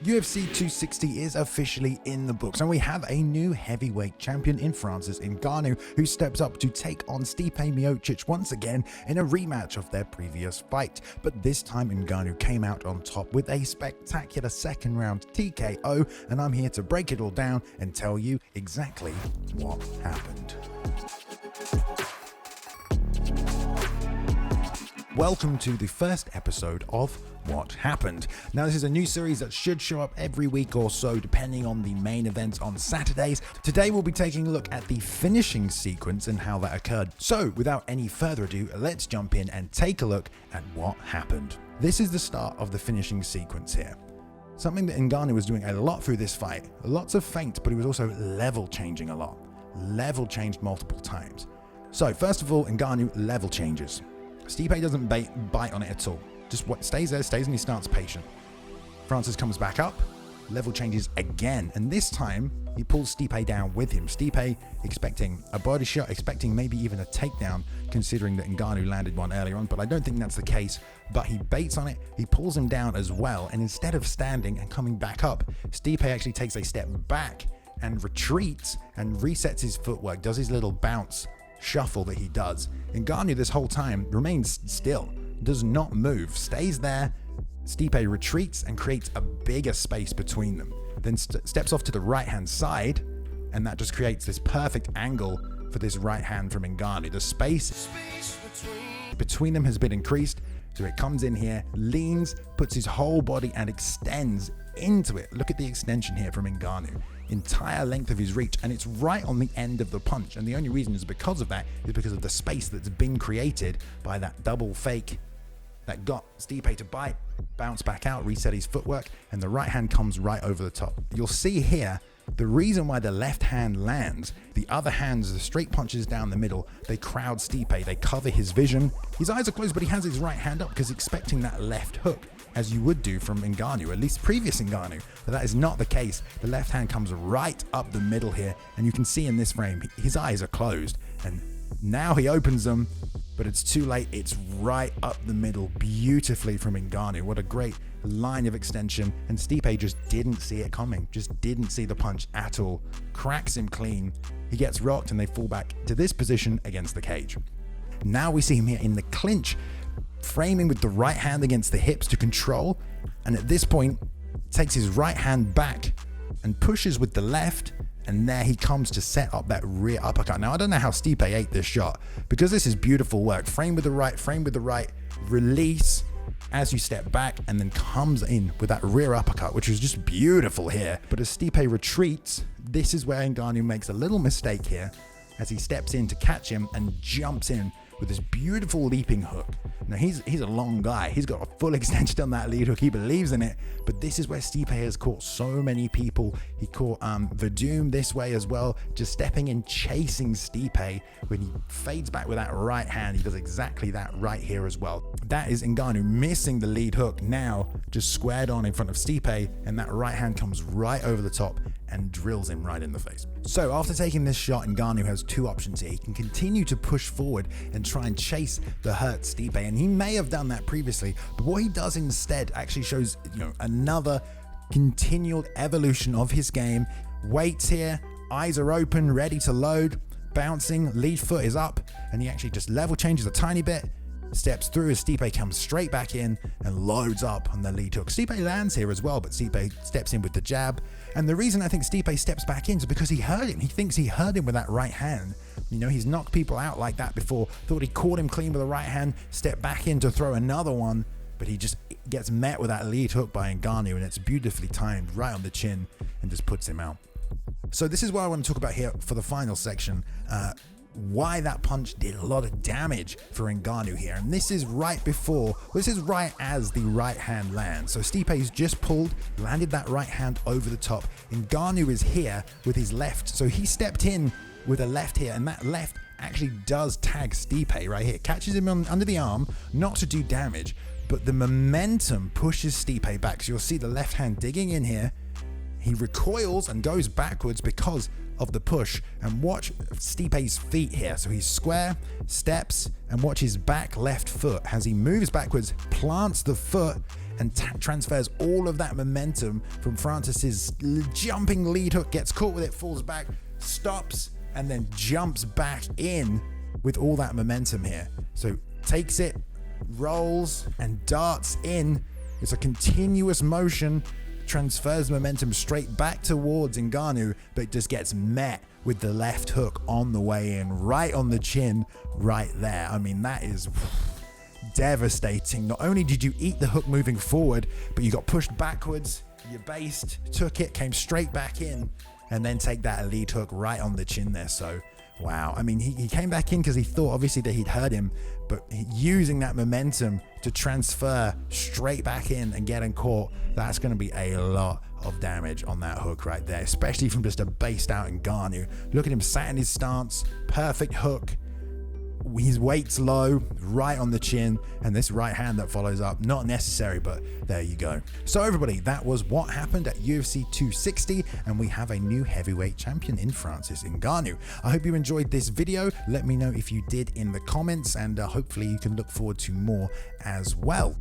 UFC 260 is officially in the books, and we have a new heavyweight champion in Francis Ngannou, who steps up to take on Stipe Miocic once again in a rematch of their previous fight. But this time Ngannou came out on top with a spectacular second round TKO, and I'm here to break it all down and tell you exactly what happened. Welcome to the first episode of What Happened. Now, this is a new series that should show up every week or so, depending on the main events on Saturdays. Today, we'll be taking a look at the finishing sequence and how that occurred. So, without any further ado, let's jump in and take a look at what happened. This is the start of the finishing sequence here. Something that Ngannou was doing a lot through this fight. Lots of feints, but he was also level changing a lot. Level changed multiple times. So, first of all, Ngannou level changes. Stipe doesn't bite on it at all. Just stays there, stays, and he starts patient. Francis comes back up, level changes again, and this time he pulls Stipe down with him. Stipe expecting a body shot, expecting maybe even a takedown, considering that Ngannou landed one earlier on, but I don't think that's the case. But he baits on it, he pulls him down as well, and instead of standing and coming back up, Stipe actually takes a step back and retreats and resets his footwork, does his little bounce shuffle that he does. Ngannou this whole time remains still, does not move, stays there. Stipe retreats and creates a bigger space between them, then steps off to the right hand side, and that just creates this perfect angle for this right hand from Ngannou. The space between them has been increased, so it comes in here, leans, puts his whole body and extends into it. Look at the extension here from Ngannou. Entire length of his reach, and it's right on the end of the punch, and the only reason is because of that is because of the space that's been created by that double fake that got Stipe to bite, bounce back out, reset his footwork, and the right hand comes right over the top. You'll see here the reason why the left hand lands. The other hands, the straight punches down the middle, they crowd Stipe, they cover his vision. His eyes are closed, but he has his right hand up because he's expecting that left hook, as you would do from Ngannou, at least previous Ngannou. But that is not the case. The left hand comes right up the middle here, and you can see in this frame, his eyes are closed, and now he opens them, but it's too late. It's right up the middle beautifully from Ngannou. What a great line of extension, and Stipe just didn't see it coming, just didn't see the punch at all. Cracks him clean. He gets rocked, and they fall back to this position against the cage. Now we see him here in the clinch, framing with the right hand against the hips to control, and at this point takes his right hand back and pushes with the left, and there he comes to set up that rear uppercut. Now I don't know how Stipe ate this shot, because this is beautiful work. Frame with the right, release as you step back, and then comes in with that rear uppercut, which is just beautiful here. But as Stipe retreats, this is where Ngannou makes a little mistake here, as he steps in to catch him and jumps in with this beautiful leaping hook. Now he's a long guy. He's got a full extension on that lead hook. He believes in it, but this is where Stipe has caught so many people. He caught Verdum this way as well, just stepping in, chasing Stipe. When he fades back with that right hand, he does exactly that right here as well. That is Ngannou missing the lead hook, now just squared on in front of Stipe, and that right hand comes right over the top and drills him right in the face. So after taking this shot, Ngannou has two options here. He can continue to push forward and try and chase the hurt Stipe, and he may have done that previously, but what he does instead actually shows, another continual evolution of his game. Waits here, eyes are open, ready to load, bouncing, lead foot is up, and he actually just level changes a tiny bit, steps through as Stipe comes straight back in and loads up on the lead hook. Stipe lands here as well, but Stipe steps in with the jab. And the reason I think Stipe steps back in is because he heard him. He thinks he heard him with that right hand. He's knocked people out like that before. Thought he caught him clean with the right hand, stepped back in to throw another one, but he just gets met with that lead hook by Ngannou, and it's beautifully timed right on the chin and just puts him out. So this is what I want to talk about here for the final section. Why that punch did a lot of damage for Ngannou here. And this is right as the right hand lands. So Stipe's just landed that right hand over the top. Ngannou is here with his left. So he stepped in with a left here, and that left actually does tag Stipe right here. Catches him under the arm, not to do damage, but the momentum pushes Stipe back. So you'll see the left hand digging in here. He recoils and goes backwards because of the push, and watch Stipe's feet here. So he's square, steps, and watch his back left foot as he moves backwards, plants the foot, and transfers all of that momentum from Francis's jumping lead hook, gets caught with it, falls back, stops, and then jumps back in with all that momentum here. So takes it, rolls, and darts in. It's a continuous motion, transfers momentum straight back towards Ngannou, but just gets met with the left hook on the way in, right on the chin, right there. I mean, that is devastating. Not only did you eat the hook moving forward, but you got pushed backwards, you based, took it, came straight back in, and then take that elite hook right on the chin there. So wow. I mean, he came back in because he thought obviously that he'd hurt him, but using that momentum to transfer straight back in and getting caught, that's going to be a lot of damage on that hook right there, especially from just a based out Ngannou. Look at him sat in his stance, perfect hook. His weight's low, right on the chin, and this right hand that follows up, not necessary, but there you go. So everybody, that was what happened at UFC 260, and we have a new heavyweight champion in Francis Ngannou. I hope you enjoyed this video. Let me know if you did in the comments, and hopefully you can look forward to more as well.